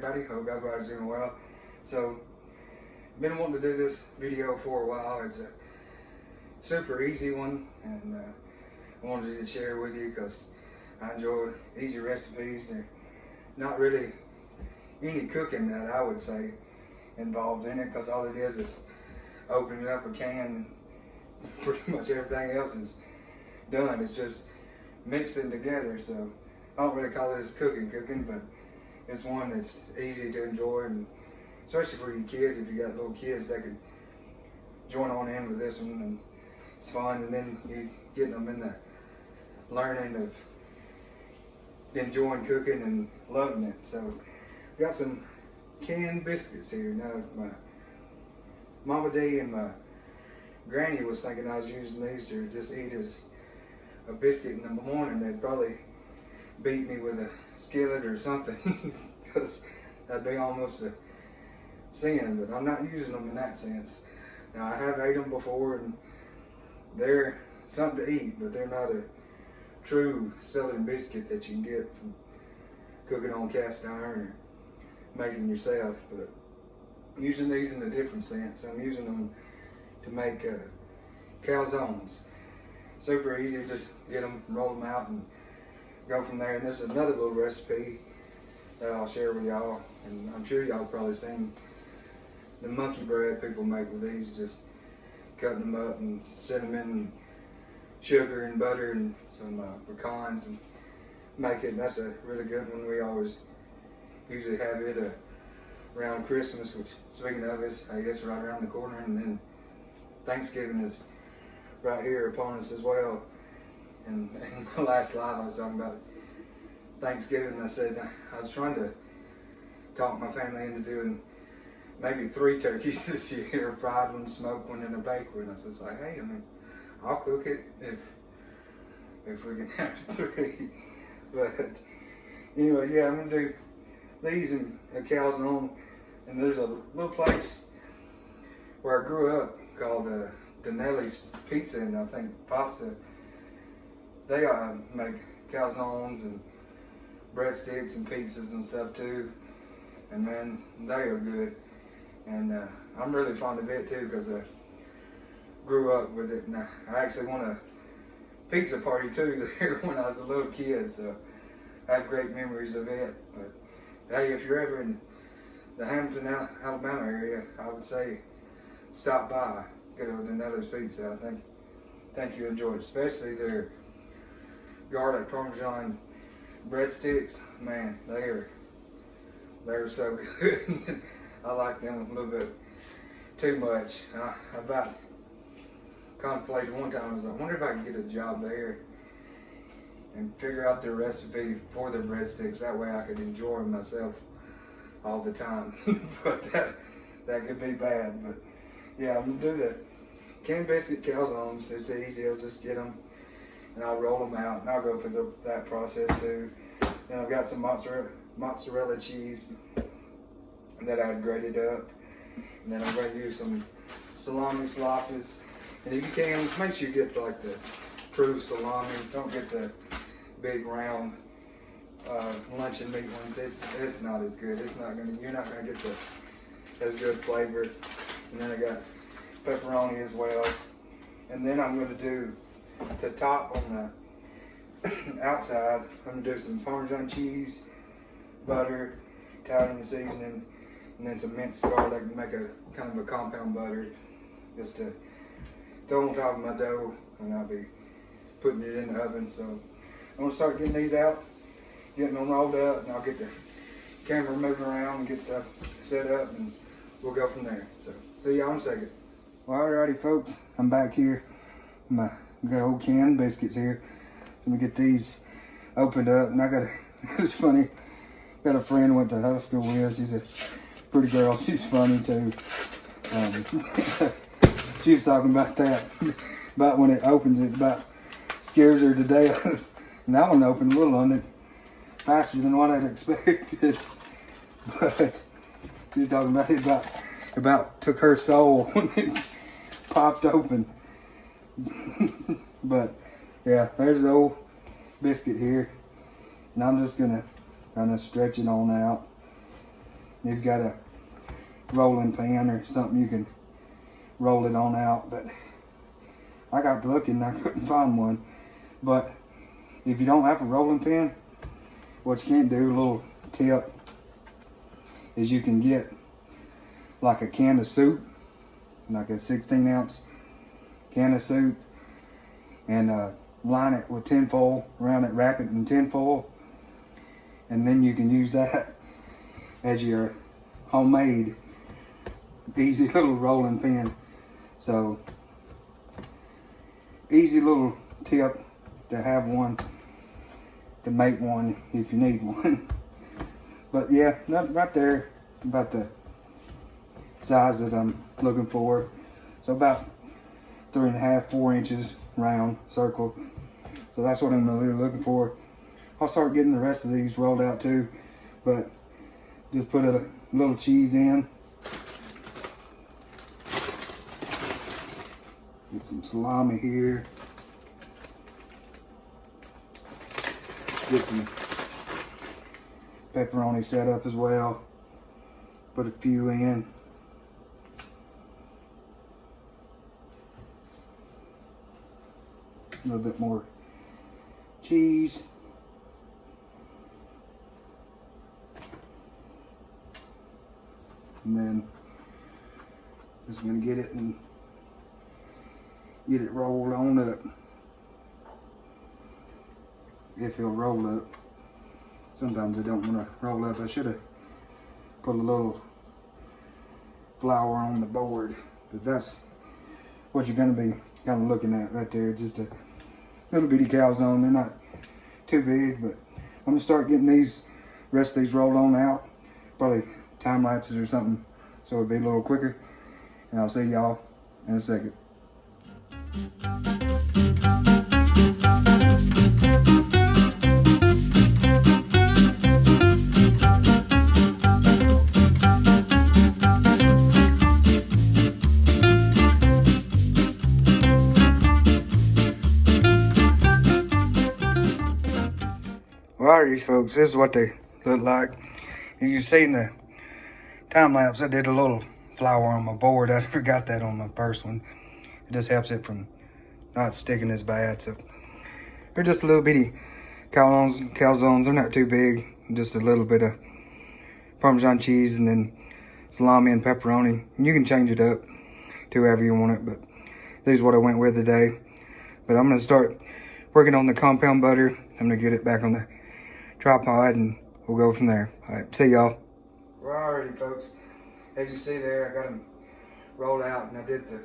everybody. Hope everybody's doing well. So, been wanting to do this video for a while. It's a super easy one, and I wanted to share with you because I enjoy easy recipes. There's not really any cooking that I would say involved in it, because all it is opening up a can and pretty much everything else is done. It's just mixing together. So I don't really call this cooking, but it's one that's easy to enjoy, and especially for your kids. If you got little kids, they could join on in with this one, and it's fun. And then you get them in the learning of enjoying cooking and loving it. So got some canned biscuits here. Now my Mama D and my Granny was thinking I was using these to just eat as a biscuit in the morning. They'd probably beat me with a skillet or something because that'd be almost a sin, but I'm not using them in that sense. Now, I have ate them before, and they're something to eat, but they're not a true southern biscuit that you can get from cooking on cast iron or making yourself. But using these in a different sense, I'm using them to make calzones. Super easy, just get them, roll them out, and go from there. And there's another little recipe that I'll share with y'all, and I'm sure y'all probably seen the monkey bread people make with these, just cutting them up and cinnamon and sugar and butter and some pecans and make it. And that's a really good one. We always usually have it around Christmas, which, speaking of, is I guess right around the corner, and then Thanksgiving is right here upon us as well. And in the last live I was talking about Thanksgiving, and I said I was trying to talk my family into doing maybe 3 turkeys this year, fried one, smoked one, and a baked one. I was like, hey, I mean, I'll cook it if we can have 3. But anyway, yeah, I'm gonna do these in a calzone, and there's a little place where I grew up called Danelli's Pizza, and I think Pasta. They make calzones and breadsticks and pizzas and stuff too, and man, they are good. And I'm really fond of it too, because I grew up with it, and I actually won a pizza party too there when I was a little kid, so I have great memories of it. But hey, if you're ever in the Hamilton, Alabama area, I would say stop by, get over to Danelli's Pizza. I think you enjoy it, especially their garlic Parmesan breadsticks. Man, they're so good. I like them a little bit too much. I about contemplated one time, I was like, I wonder if I can get a job there and figure out their recipe for their breadsticks. That way I could enjoy them myself all the time. But that could be bad. But yeah, I'm gonna do the canned biscuit calzones. It's easy. I'll just get them and I'll roll them out, and I'll go through that process too. Then I've got some mozzarella cheese that I'd grated up, and then I'm going to use some salami slices. And if you can, make sure you get like the true salami. Don't get the big round luncheon meat ones. It's not as good. You're not gonna get as good flavor. And then I got pepperoni as well. And then I'm going to do the top on the outside. I'm going to do some Parmesan cheese, butter, Italian seasoning, and then some minced garlic, and make a kind of a compound butter just to throw on top of my dough, and I'll be putting it in the oven. So I'm going to start getting these out, getting them rolled up, and I'll get the camera moving around and get stuff set up, and we'll go from there. So see y'all in a second. Well, alrighty folks, I'm back here. My good old canned biscuits here. Let me get these opened up, and I got it's funny. Got a friend went to high school with. She's a pretty girl. She's funny too. She was talking about that, about when it opens, it about scares her to death. And that one opened a little on it faster than what I'd expected. But she was talking about it about took her soul when it popped open. But yeah, there's the old biscuit here, and I'm just gonna kind of stretch it on out. if you've got a rolling pan or something, you can roll it on out. But I got looking, I couldn't find one. But if you don't have a rolling pin, what you can't do, a little tip, is you can get like a can of soup, like a 16-ounce can of soup, and line it with tinfoil around it, wrap it in tinfoil, and then you can use that as your homemade easy little rolling pin. So easy little tip to have one, to make one if you need one. But yeah, that right there, about the size that I'm looking for. So about 3.5, 4 inches round circle. So that's what I'm really looking for. I'll start getting the rest of these rolled out too, but just put a little cheese in. Get some salami here. Get some pepperoni set up as well. Put a few in. A little bit more cheese. And then just gonna get it and get it rolled on up. If it'll roll up. Sometimes I don't want to roll up. I should have put a little flour on the board, but that's what you're gonna be kind of looking at right there. Just a little bitty calzone. They're not too big, but I'm gonna start getting these rest of these rolled on out. Probably time lapses or something, so it'll be a little quicker. And I'll see y'all in a second. Alrighty folks, this is what they look like. You can see in the time lapse, I did a little flour on my board. I forgot that on my first one. It just helps it from not sticking as bad. So they're just a little bitty calzones. They're not too big. Just a little bit of Parmesan cheese and then salami and pepperoni. And you can change it up to however you want it, but this is what I went with today. But I'm gonna start working on the compound butter. I'm gonna get it back on the tripod and we'll go from there. All right, see y'all. Alrighty folks, as you see there, I got them rolled out and I did the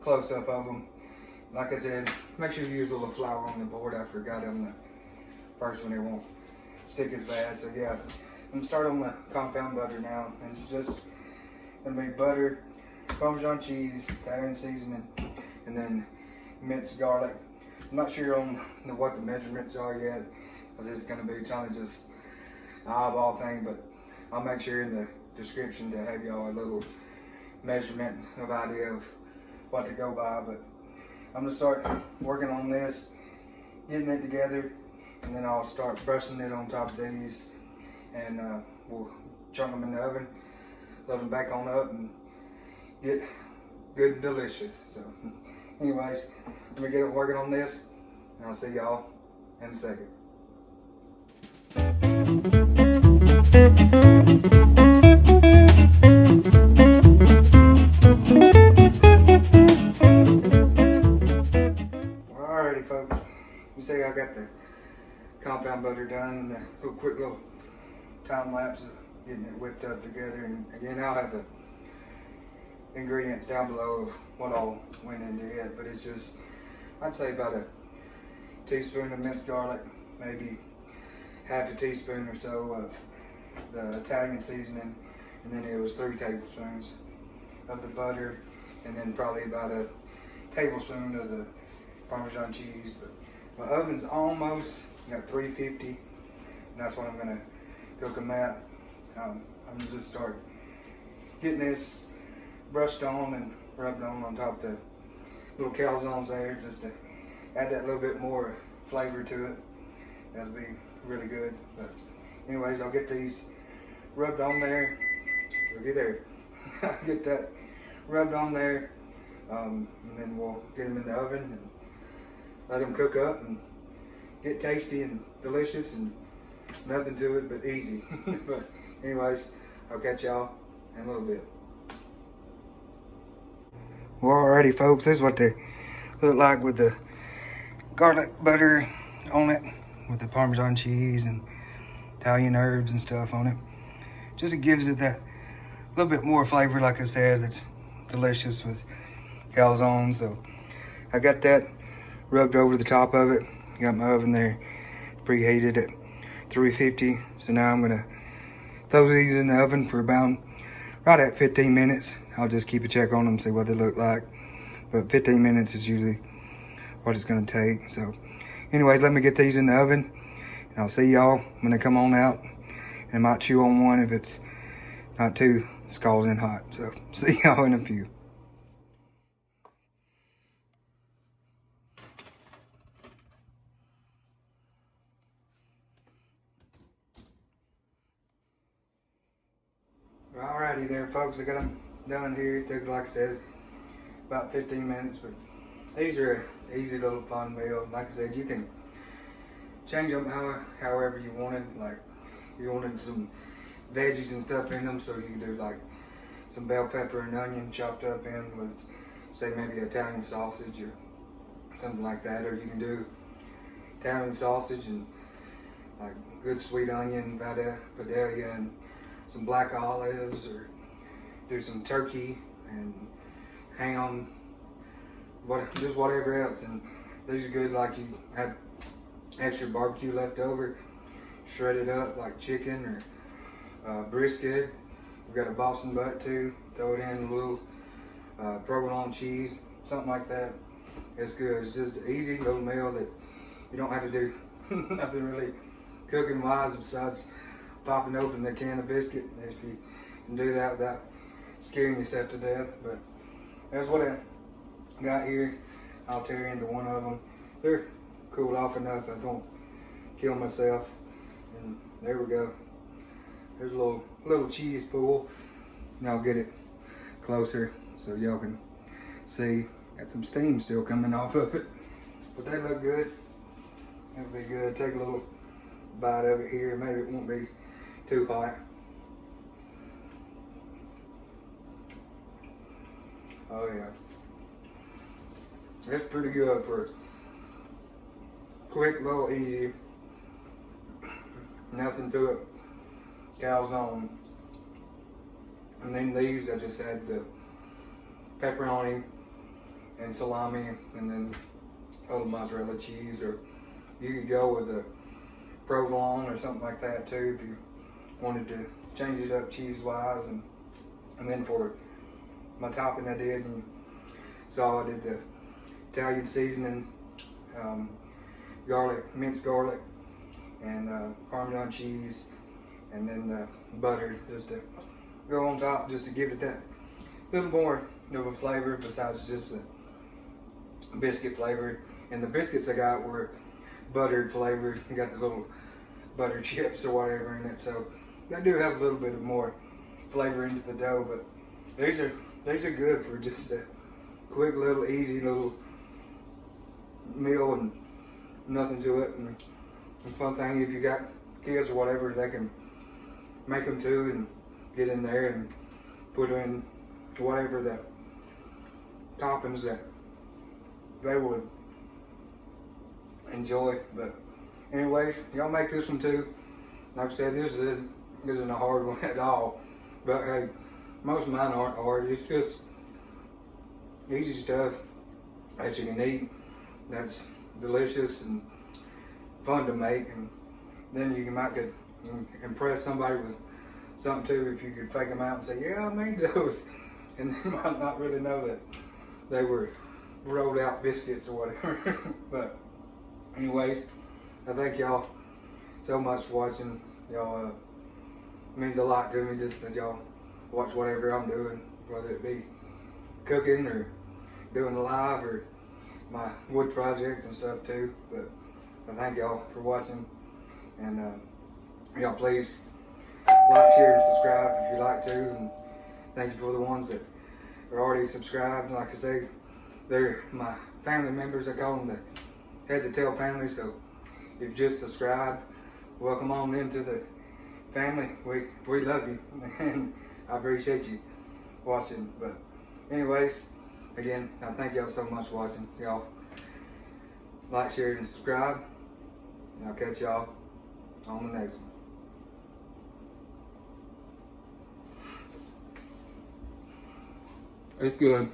close-up of them. Like I said, make sure you use a little flour on the board. I forgot on the first one, it won't stick as bad. So yeah, I'm gonna start on the compound butter now. And it's just gonna be butter, Parmesan cheese, Italian seasoning, and then minced garlic. I'm not sure on what the measurements are yet, because it's gonna be kind of just an eyeball thing, but I'll make sure in the description to have y'all a little measurement of idea of what to go by. But I'm gonna start working on this, getting it together, and then I'll start brushing it on top of these, and we'll chunk them in the oven, load them back on up, and get good and delicious. So anyways, let me get working on this, and I'll see y'all in a second. Alrighty folks, you see I got the compound butter done and the little quick little time lapse of getting it whipped up together. And again, I'll have the ingredients down below of what all went into it, but it's just, I'd say about a teaspoon of minced garlic, maybe half a teaspoon or so of the Italian seasoning, and then it was 3 tablespoons of the butter, and then probably about a tablespoon of the Parmesan cheese. But my oven's almost got 350, and that's what I'm gonna cook them at. I'm gonna just start getting this brushed on and rubbed on top of the little calzones there, just to add that little bit more flavor to it. That'll be really good. But anyways, I'll get these rubbed on there, we'll get there. Get that rubbed on there, and then we'll get them in the oven and let them cook up and get tasty and delicious and nothing to it but easy. But anyways, I'll catch y'all in a little bit. Well, alrighty folks, this is what they look like with the garlic butter on it, with the Parmesan cheese and Italian herbs and stuff on it. Just it gives it that little bit more flavor, like I said, that's delicious with calzones. So I got that rubbed over the top of it. Got my oven there preheated at 350. So now I'm gonna throw these in the oven for about right at 15 minutes. I'll just keep a check on them, see what they look like. But 15 minutes is usually what it's gonna take. So anyways, let me get these in the oven. And I'll see y'all when they come on out. And I might chew on one if it's not too scalding hot. So see y'all in a few. Alrighty there folks, I got them done here. It took, like I said, about 15 minutes, but these are an easy little fun meal. Like I said, you can change them however you wanted. Like if you wanted some veggies and stuff in them, so you can do like some bell pepper and onion chopped up in with, say, maybe Italian sausage or something like that. Or you can do Italian sausage and like good sweet onion, padella, and some black olives, or do some turkey and ham, just whatever else. And these are good, like you have extra barbecue left over, shred it up like chicken or brisket. We've got a Boston butt too, throw it in a little provolone cheese, something like that. It's good. It's just an easy little meal that you don't have to do nothing really cooking wise besides popping open the can of biscuit, if you can do that without scaring yourself to death. But that's what I got here. I'll tear into one of them. They're cooled off enough I don't kill myself. And there we go. There's a little cheese pool. And I'll get it closer so y'all can see. Got some steam still coming off of it. But they look good. It'll be good. Take a little bite of it here. Maybe it won't be too hot. Oh yeah. It's pretty good for quick, little, easy, nothing to it, calzone. And then these, I just had the pepperoni and salami, and then a little mozzarella cheese, or you could go with a provolone or something like that too if you wanted to change it up cheese-wise. And then for my topping, I did, and so I did the Italian seasoning, garlic, minced garlic, and Parmesan cheese, and then the butter just to go on top, just to give it that little more of a flavor besides just the biscuit flavor. And the biscuits I got were buttered flavored. You got the little butter chips or whatever in it, so I do have a little bit of more flavor into the dough. But these are good for just a quick little easy little meal and nothing to it. And the fun thing, if you got kids or whatever, they can make them too and get in there and put in whatever the toppings that they would enjoy. But anyways, y'all make this one too. Like I said, this isn't a hard one at all. But hey, most of mine aren't hard. It's just easy stuff that you can eat that's delicious and fun to make. And then you might could impress somebody with something too if you could fake them out and say, yeah, I made those. And they might not really know that they were rolled out biscuits or whatever. But anyways, I thank y'all so much for watching. Y'all means a lot to me, just that y'all watch whatever I'm doing, whether it be cooking or doing live or my wood projects and stuff too. But I thank y'all for watching, and y'all please like, share, and subscribe if you like to. And thank you for the ones that are already subscribed. Like I say, they're my family members. I call them the head to tail family. So if you just subscribed, welcome on into the family. We love you, and I appreciate you watching. But anyways, again, I thank y'all so much for watching. Y'all like, share, and subscribe, and I'll catch y'all on the next one. It's good.